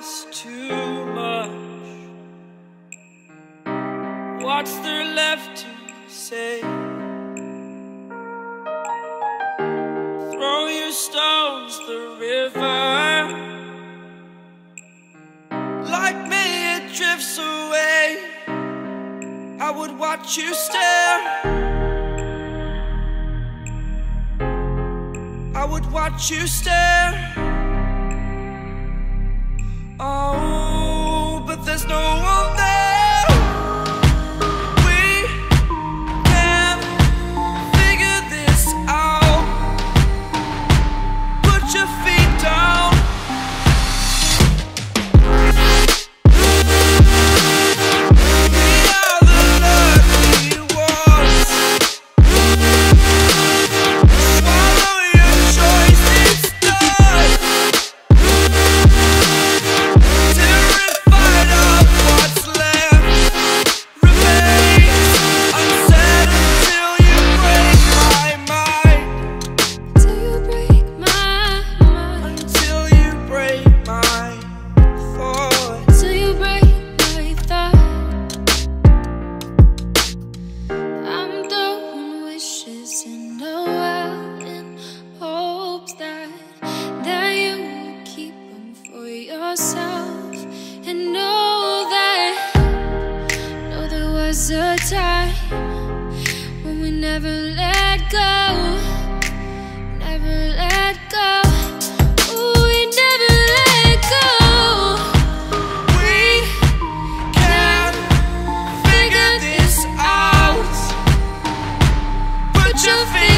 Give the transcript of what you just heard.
is too much. What's there left to say? Throw your stones the river. Like me it drifts away. I would watch you stare. I would watch you stare. Oh, but there's no one there. We can figure this out. Put your feet down. A time when we never let go, never let go. Ooh, we never let go. We can figure this out. Put your feet